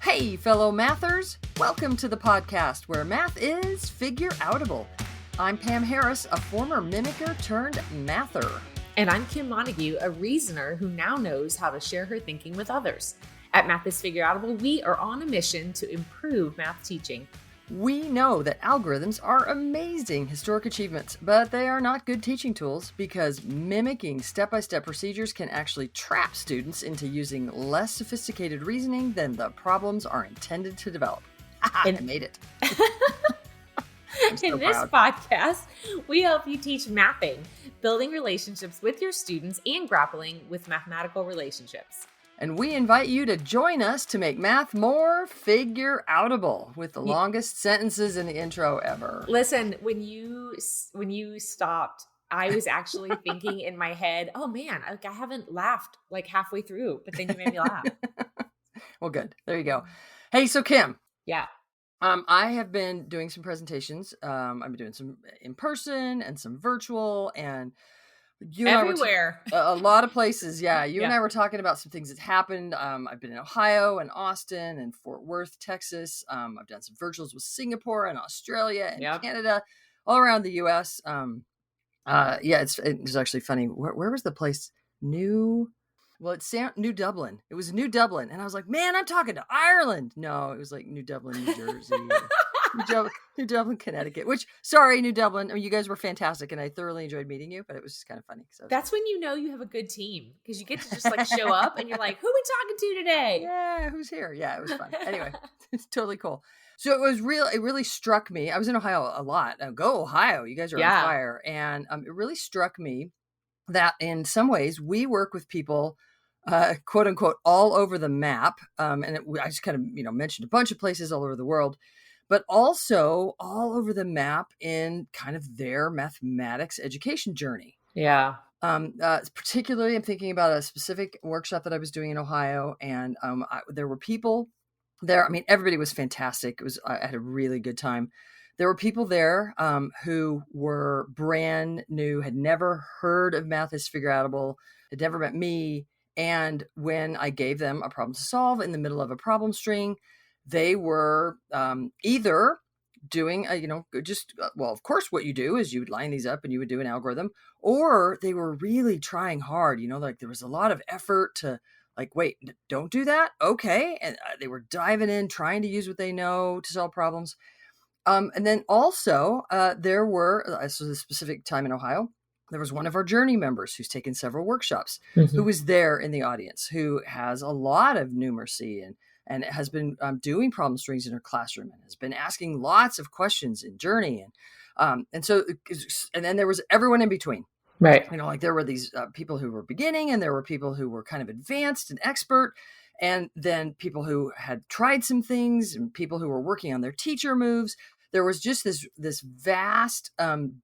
Hey, fellow mathers! Welcome to the podcast where math is figure-outable. I'm Pam Harris, a former mimicker turned mather. And I'm Kim Montague, a reasoner who now knows how to share her thinking with others. At Math is Figure-Outable, we are on a mission to improve math teaching. We know that algorithms are amazing historic achievements, but they are not good teaching tools because mimicking step-by-step procedures can actually trap students into using less sophisticated reasoning than the problems are intended to develop. I made it. In this podcast, we help you teach mathing, building relationships with your students, and grappling with mathematical relationships. And we invite you to join us to make math more figure-outable with the longest sentences in the intro ever. Listen, when you stopped, I was actually thinking in my head, oh man, I haven't laughed like halfway through, but then you made me laugh. Well, good. There you go. Hey, so Kim. Yeah. I have been doing some presentations. I've been doing some in person and some virtual, and you everywhere. A lot of places. Yeah. And I were talking about some things that happened. I've been in Ohio and Austin and Fort Worth, Texas. I've done some virtuals with Singapore and Australia and Canada, all around the US. It's actually funny. Where was the place? New Dublin. It was New Dublin. And I was like, man, I'm talking to Ireland. No, it was like New Dublin, New Jersey. New Dublin, Connecticut, New Dublin. I mean, you guys were fantastic and I thoroughly enjoyed meeting you, but it was just kind of funny. So that's when you know you have a good team because you get to just like show up and you're like, who are we talking to today? Yeah, who's here? Yeah, it was fun. Anyway, it's totally cool. So it really struck me. I was in Ohio a lot. Go Ohio. You guys are on fire. And it really struck me that in some ways we work with people quote unquote, all over the map. I just kind of, mentioned a bunch of places all over the world, but also all over the map in kind of their mathematics education journey. Yeah. Particularly, I'm thinking about a specific workshop that I was doing in Ohio, and there were people there. I mean, everybody was fantastic. I had a really good time. There were people there who were brand new, had never heard of Math is Figure-Outable, had never met me. And when I gave them a problem to solve in the middle of a problem string, they were either doing, of course, what you do is you would line these up and you would do an algorithm, or they were really trying hard, like there was a lot of effort to like, wait, don't do that. Okay. And they were diving in, trying to use what they know to solve problems. And then also there were, so the specific time in Ohio, there was one of our Journey members who's taken several workshops, who was there in the audience, who has a lot of numeracy and has been doing problem strings in her classroom and has been asking lots of questions in Journey. And then there was everyone in between. Right. Like there were these people who were beginning and there were people who were kind of advanced and expert. And then people who had tried some things and people who were working on their teacher moves. There was just this vast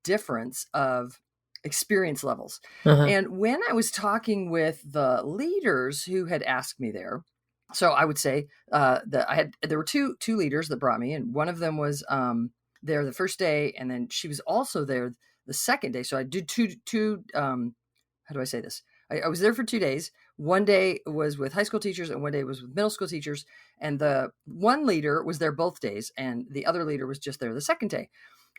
difference of experience levels. And when I was talking with the leaders who had asked me there, so I would say that there were two leaders that brought me, and one of them was there the first day, and then she was also there the second day. So I did two how do I say this? I was there for 2 days. One day was with high school teachers and one day was with middle school teachers. And the one leader was there both days and the other leader was just there the second day.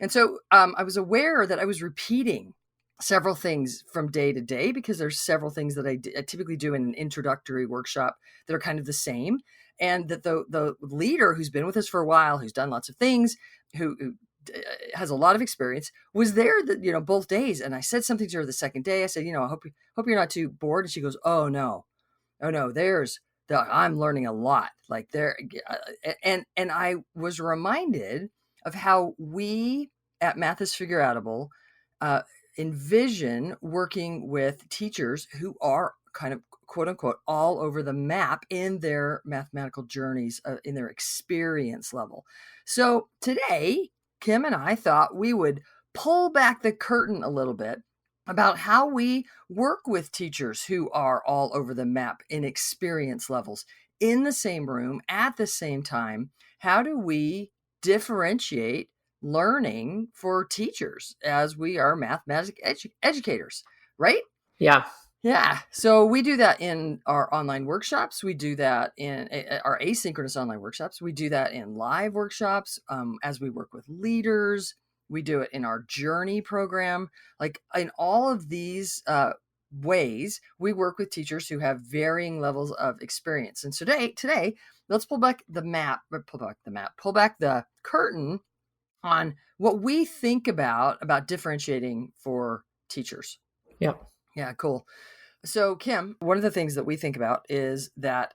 And so I was aware that I was repeating several things from day to day because there's several things that I typically do in an introductory workshop that are kind of the same. And that the leader who's been with us for a while, who's done lots of things, who has a lot of experience, was there both days. And I said something to her the second day. I said, I hope you're not too bored. And she goes, oh no, I'm learning a lot like there. And I was reminded of how we at Math is Figure-Outable envision working with teachers who are kind of quote unquote all over the map in their mathematical journeys, in their experience level. So today, Kim and I thought we would pull back the curtain a little bit about how we work with teachers who are all over the map in experience levels in the same room at the same time. How do we differentiate learning for teachers as we are mathematics educators, right? Yeah. Yeah. So we do that in our online workshops. We do that in our asynchronous online workshops. We do that in live workshops as we work with leaders. We do it in our journey program. Like in all of these ways, we work with teachers who have varying levels of experience. And today, let's pull back pull back the curtain on what we think about differentiating for teachers. Yep. Yeah, cool. So, Kim, one of the things that we think about is that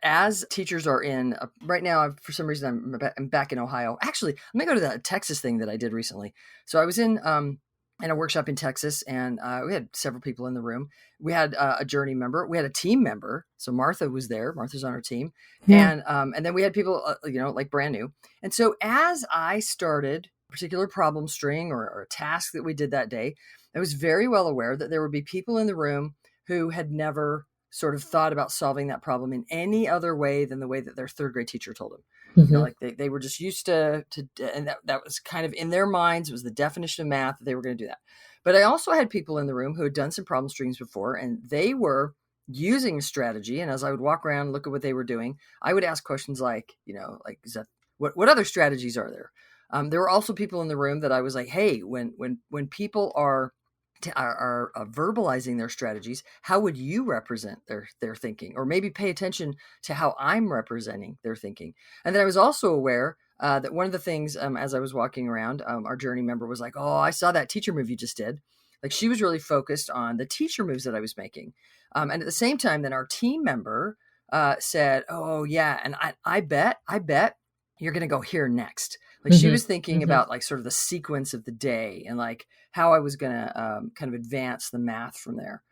as teachers are in right now, for some reason, I'm back in Ohio. Actually, let me go to that Texas thing that I did recently. So I was in a workshop in Texas, and we had several people in the room. We had a journey member, we had a team member. So Martha was there. Martha's on our team, Yeah. and then we had people, like brand new. And so as I started a particular problem string or a task that we did that day, I was very well aware that there would be people in the room who had never sort of thought about solving that problem in any other way than the way that their third grade teacher told them. Mm-hmm. Like they were just used to and that was kind of in their minds. It was the definition of math that they were going to do that. But I also had people in the room who had done some problem streams before, and they were using strategy. And as I would walk around and look at what they were doing, I would ask questions like, is that what other strategies are there? There were also people in the room that I was like, hey, when people are verbalizing their strategies, how would you represent their thinking, or maybe pay attention to how I'm representing their thinking? And then I was also aware that one of the things, as I was walking around, our journey member was like, oh, I saw that teacher move you just did. Like she was really focused on the teacher moves that I was making. And at the same time, then our team member said, oh yeah, and I bet you're going to go here next. Like she was thinking about like sort of the sequence of the day and like how I was going to kind of advance the math from there.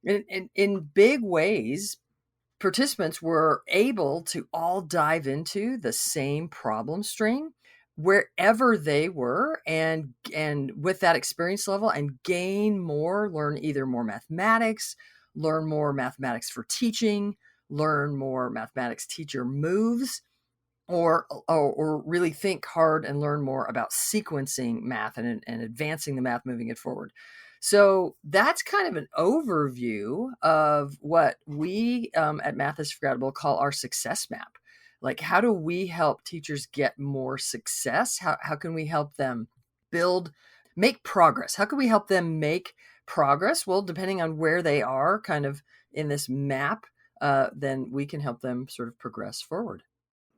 In big ways, participants were able to all dive into the same problem string wherever they were, and with that experience level, and learn either more mathematics, learn more mathematics for teaching, learn more mathematics teacher moves, or really think hard and learn more about sequencing math and advancing the math, moving it forward. So that's kind of an overview of what we at Math is Forgettable call our success map. Like, how do we help teachers get more success? How can we help them make progress? How can we help them make progress? Well, depending on where they are kind of in this map, then we can help them sort of progress forward.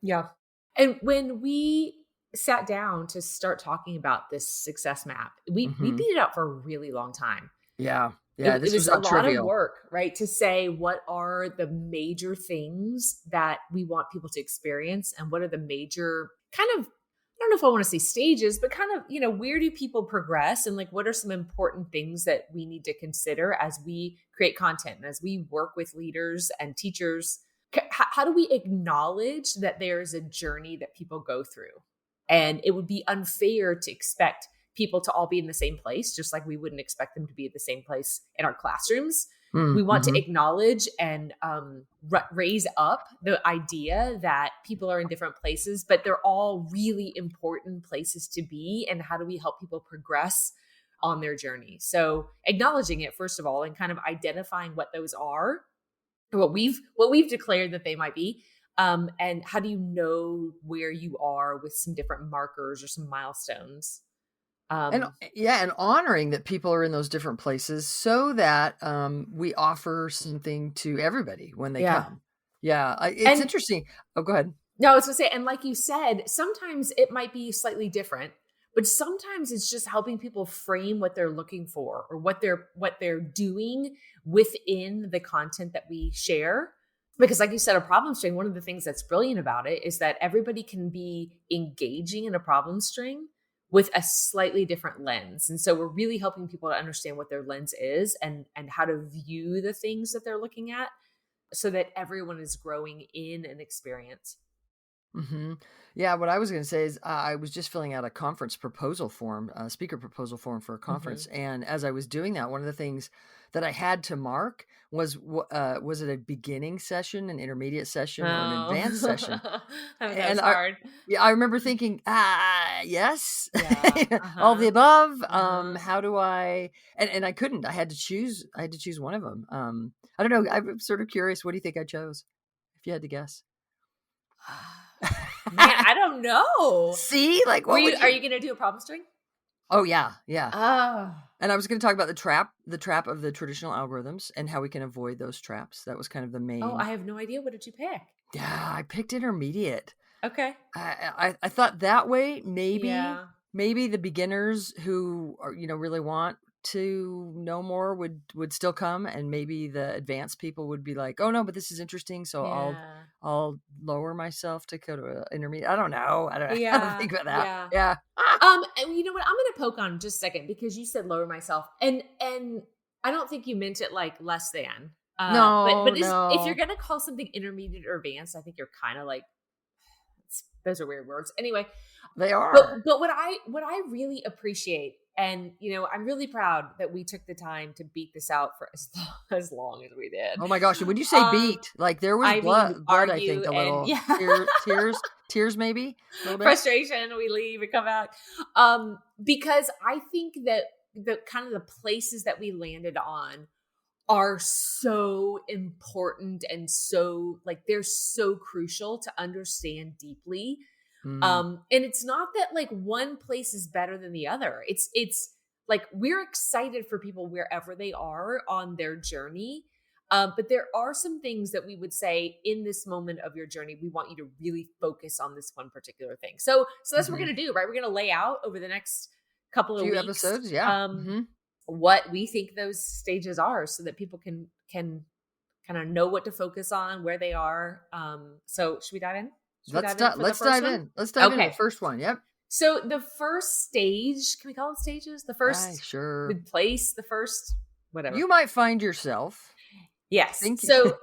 Yeah. And when we sat down to start talking about this success map, we beat it out for a really long time. Yeah. It, Yeah. it This was was a lot of untrivial. work, right? To say what are the major things that we want people to experience, and what are the major kind of, I don't know if I want to say stages, but kind of, where do people progress, and like what are some important things that we need to consider as we create content and as we work with leaders and teachers. How do we acknowledge that there is a journey that people go through? And it would be unfair to expect people to all be in the same place, just like we wouldn't expect them to be at the same place in our classrooms. We want to acknowledge and raise up the idea that people are in different places, but they're all really important places to be. And how do we help people progress on their journey? So acknowledging it, first of all, and kind of identifying what those are, what we've declared that they might be, and how do you know where you are with some different markers or some milestones. And honoring that people are in those different places so that we offer something to everybody when they Yeah. come. Yeah, it's And interesting. Oh, go ahead. no, I was gonna say, and like you said, sometimes it might be slightly different, but sometimes it's just helping people frame what they're looking for, or what they're doing within the content that we share. Because like you said, a problem string, one of the things that's brilliant about it is that everybody can be engaging in a problem string with a slightly different lens. And so we're really helping people to understand what their lens is, and how to view the things that they're looking at, so that everyone is growing in an experience. Hmm. Yeah, what I was going to say is I was just filling out a conference proposal form, a speaker proposal form for a conference, Hmm. and as I was doing that, one of the things that I had to mark was it a beginning session, an intermediate session, or an advanced session? Oh, oh, that was And I hard. yeah, I remember thinking, yes, Yeah. all the Uh-huh. above. Uh-huh. How do I? And I couldn't. I had to choose. I had to choose one of them. I don't know. I'm sort of curious. What do you think I chose? If you had to guess. Man, I don't know. See, like, what would Are you? you gonna do a problem string? Oh yeah, yeah. Oh. And I was going to talk about the trap of the traditional algorithms and how we can avoid those traps. That was kind of the Oh, main. I have no idea. What did you pick? Yeah, I picked intermediate. Okay. I thought that way Yeah. maybe the beginners who are, really want to know more would still come, and maybe the advanced people would be like, oh no, but this is interesting, so Yeah. I'll lower myself to go to intermediate. I don't know. I don't have to Yeah. think about that. Yeah. Yeah. And you know what? I'm gonna poke on just a second because you said lower myself, and I don't think you meant it like less than. No, If you're no, gonna call something intermediate or advanced, I think you're kind of like those are weird words. Anyway, they are. but what I really appreciate, and I'm really proud that we took the time to beat this out for as long as we did. Oh my gosh! And when you say Um, beat, like there was I mean, blood. I argue think a and little yeah, tears, maybe a little bit. frustration. We leave and come back, because I think that the kind of the places that we landed on are so important and so like they're so crucial to understand deeply. Mm, And it's not that like one place is better than the other. It's like we're excited for people wherever they are on their journey. But there are some things that we would say in this moment of your journey, we want you to really focus on this one particular thing. So that's what we're hmm. gonna do, right? We're gonna lay out over the next couple of Few weeks episodes, yeah. Hmm. what we think those stages are so that people can kind of know what to focus on, where they are. So should we dive in? Should we dive in for the Let's first dive one? in. Let's dive into the Okay. first one. Yep. So the first stage, can we call it stages? The I first sure. place, the first whatever. You might find yourself Yes. thinking. So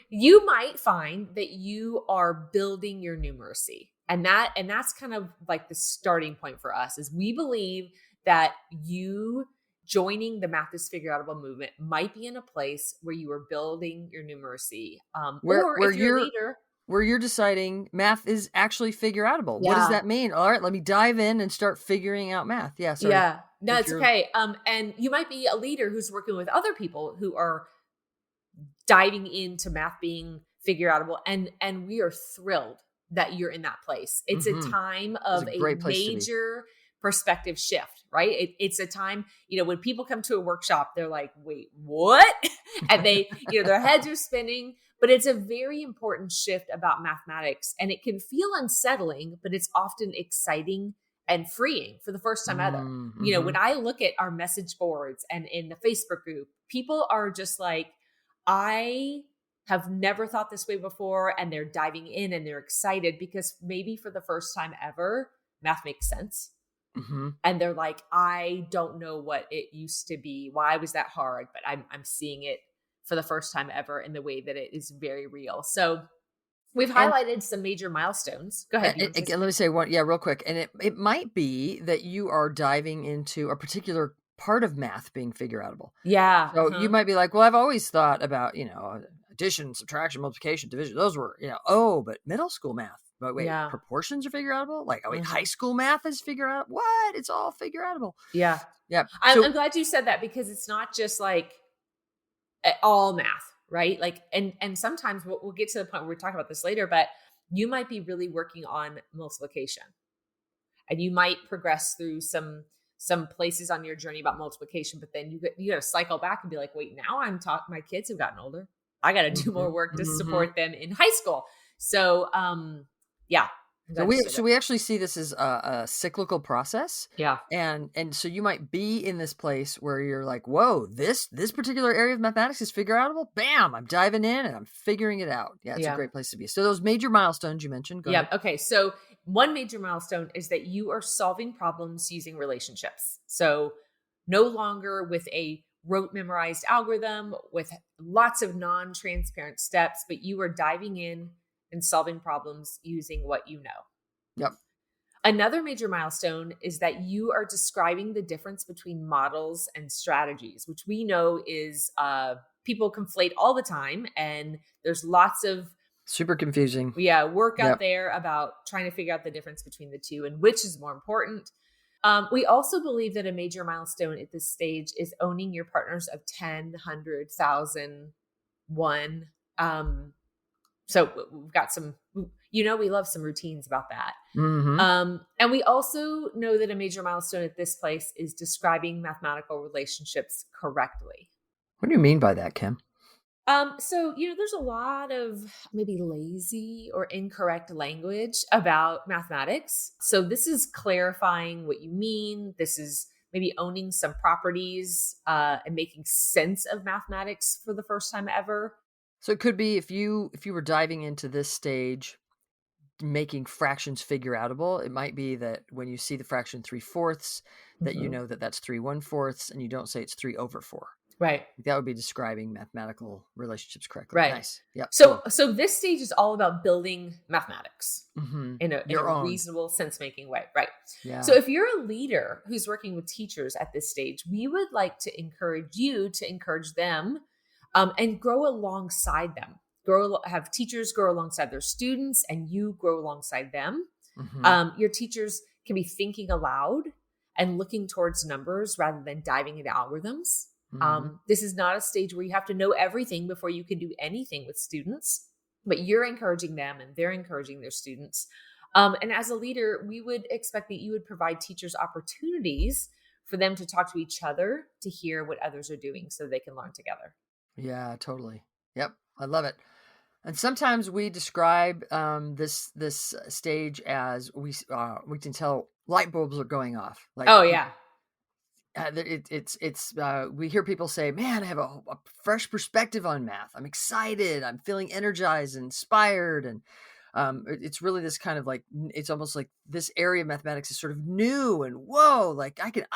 you might find that you are building your numeracy. And that's kind of like the starting point for us is we believe that you joining the Math is Figure Outable movement might be in a place where you are building your numeracy. where Or where if you're a you're leader, where you're deciding math is actually figure outable. What does yeah. that mean? All right, let me dive in and start figuring out math. Yeah, sorry. Yeah. No, If it's you're okay. And you might be a leader who's working with other people who are diving into math being figure outable, and we are thrilled that you're in that place. It's a mhm, time it's of a a great place to be. major perspective shift, right? It's a time, when people come to a workshop, they're like, wait, what? And they, their heads are spinning, but it's a very important shift about mathematics, and it can feel unsettling, but it's often exciting and freeing for the first time ever. Mm, When mhm. I look at our message boards and in the Facebook group, people are just like, I have never thought this way before. And they're diving in and they're excited because maybe for the first time ever, math makes sense. Mhm. And they're like, I don't know what it used to be. Why was that hard? But I'm seeing it for the first time ever in the way that it is very real. So we've And highlighted some major milestones. Go ahead. You want to say again, let something? me say one, yeah, real quick. And it might be that you are diving into a particular part of math being figure outable. Yeah. So you Uh-huh. might be like, well, I've always thought about, addition, subtraction, multiplication, division. Those were, oh, but middle school math. But wait, Yeah. proportions are figure outable? Like, oh wait, high Uh-huh. school math is figure out. What? It's all figure outable. Yeah. Yeah. I'm So glad you said that because it's not just like all math, right? Like, and sometimes we'll get to the point where we talk about this later, but you might be really working on multiplication, and you might progress through some places on your journey about multiplication, but then you got to cycle back and be like, wait, now I'm talking. My kids have gotten older. I got to do more mhm, work to mhm. support them in high school. So, yeah, I'm So glad you said we that. actually see this as a cyclical process, Yeah, and so you might be in this place where you're like, whoa, this particular area of mathematics is figure outable. Bam, I'm diving in and I'm figuring it out. Yeah, it's a yeah. great place to be. So those major milestones you mentioned, go Yeah. ahead. Okay. So one major milestone is that you are solving problems using relationships. So no longer with a rote memorized algorithm with lots of non-transparent steps, but you are diving in and solving problems using what you know. Yep. Another major milestone is that you are describing the difference between models and strategies, which we know is people conflate all the time. And there's lots of Super confusing. work out Yep. there about trying to figure out the difference between the two and which is more important. We also believe that a major milestone at this stage is owning your partners of 10, 100,000, 1. So we've got some, we love some routines about that. Mm-hmm. And we also know that a major milestone at this place is describing mathematical relationships correctly. What do you mean by that, Kim? So, there's a lot of maybe lazy or incorrect language about mathematics. So this is clarifying what you mean. This is maybe owning some properties and making sense of mathematics for the first time ever. So it could be if you were diving into this stage, making fractions figure outable, it might be that when you see the fraction 3/4, that you know that that's 3/1/4, and you don't say it's 3/4. Right. That would be describing mathematical relationships correctly. Right. Nice. Yeah. So this stage is all about building mathematics in a reasonable sense-making way. Right. Yeah. So if you're a leader who's working with teachers at this stage, we would like to encourage you to encourage them and grow alongside them. Have teachers grow alongside their students and you grow alongside them. Your teachers can be thinking aloud and looking towards numbers rather than diving into algorithms. This is not a stage where you have to know everything before you can do anything with students, but you're encouraging them and they're encouraging their students. And as a leader, we would expect that you would provide teachers opportunities for them to talk to each other, to hear what others are doing so they can learn together. Yeah, totally. Yep. I love it. And sometimes we describe this stage as we can tell light bulbs are going off. Like, oh yeah. We hear people say, man, I have a fresh perspective on math. I'm excited. I'm feeling energized and inspired. And it's really this kind of like, it's almost like this area of mathematics is sort of new and whoa, like I can,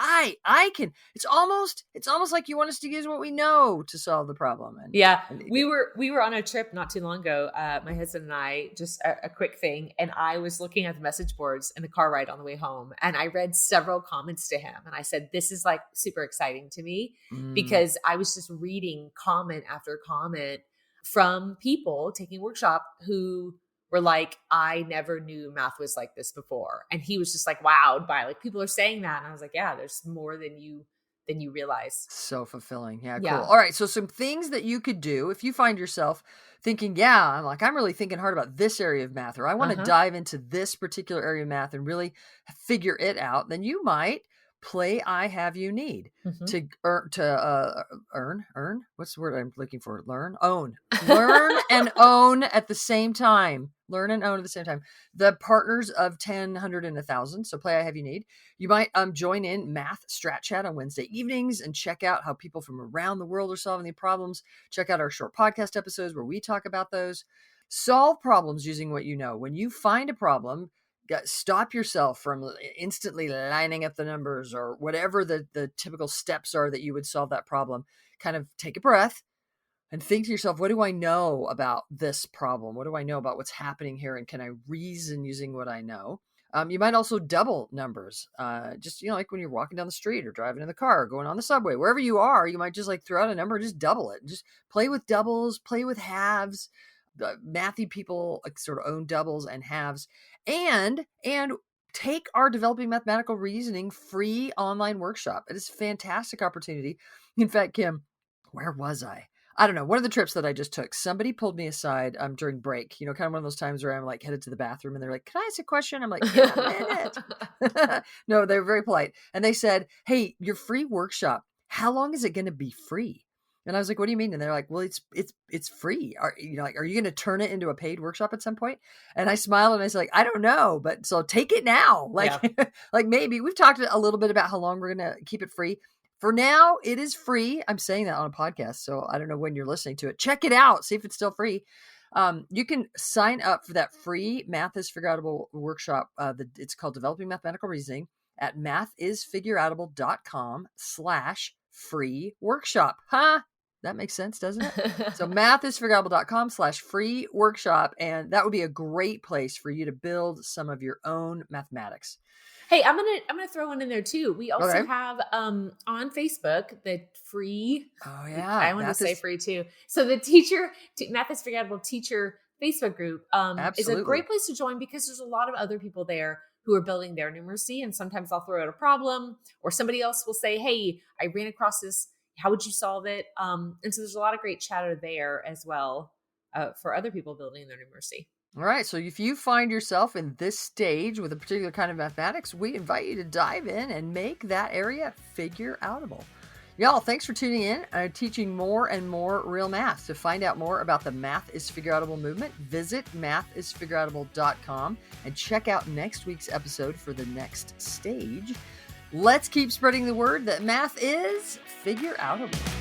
it's almost like you want us to use what we know to solve the problem. And we were on a trip not too long ago. My husband and I, just a quick thing. And I was looking at the message boards in the car ride on the way home. And I read several comments to him. And I said, this is like super exciting to me because I was just reading comment after comment from people taking workshop who were like, I never knew math was like this before. And he was just like wowed by like people are saying that. And I was like, yeah, there's more than you realize. So fulfilling. Yeah, cool. All right. So some things that you could do if you find yourself thinking, I'm really thinking hard about this area of math, or I want to dive into this particular area of math and really figure it out, then you might play I Have You Need to earn. What's the word I'm looking for? Learn and own at the same time. Learn and own at the same time. The partners of 10, 100, and 1,000. So play I Have You Need. You might join in Math Strat Chat on Wednesday evenings and check out how people from around the world are solving the problems. Check out our short podcast episodes where we talk about those. Solve problems using what you know. When you find a problem, stop yourself from instantly lining up the numbers or whatever the typical steps are that you would solve that problem. Kind of take a breath and think to yourself, what do I know about this problem? What do I know about what's happening here? And can I reason using what I know? You might also double numbers. Just, like when you're walking down the street or driving in the car, or going on the subway, wherever you are, you might just like throw out a number, just double it. Just play with doubles, play with halves. Mathy people sort of own doubles and halves. And take our Developing Mathematical Reasoning free online workshop. It is a fantastic opportunity. In fact, Kim, where was I? I don't know. One of the trips that I just took, somebody pulled me aside during break, kind of one of those times where I'm like headed to the bathroom and they're like, can I ask a question? I'm like, in a minute. No, they're very polite. And they said, hey, your free workshop, how long is it going to be free? And I was like, what do you mean? And they're like, well, it's free. Are you going to turn it into a paid workshop at some point? And I smiled and I said, like, I don't know, but so take it now. Like, like maybe we've talked a little bit about how long we're going to keep it free. For now, it is free. I'm saying that on a podcast, so I don't know when you're listening to it. Check it out. See if it's still free. You can sign up for that free Math is Figureoutable workshop. It's called Developing Mathematical Reasoning at mathisfigureoutable.com/free workshop. Huh? That makes sense, doesn't it? So mathisfigureoutable.com/free workshop. And that would be a great place for you to build some of your own mathematics. Hey, I'm gonna throw one in there too. We also Okay. have on Facebook the free. Oh yeah. I want to Math say is free too. So the Math is Forgettable teacher Facebook group is a absolutely great place to join because there's a lot of other people there who are building their numeracy, and sometimes I'll throw out a problem, or somebody else will say, "Hey, I ran across this. How would you solve it?" And so there's a lot of great chatter there as well for other people building their numeracy. All right. So if you find yourself in this stage with a particular kind of mathematics, we invite you to dive in and make that area figure outable. Y'all, thanks for tuning in. I'm teaching more and more real math. To find out more about the Math is Figure Outable movement, visit mathisfigureoutable.com and check out next week's episode for the next stage. Let's keep spreading the word that math is figure outable.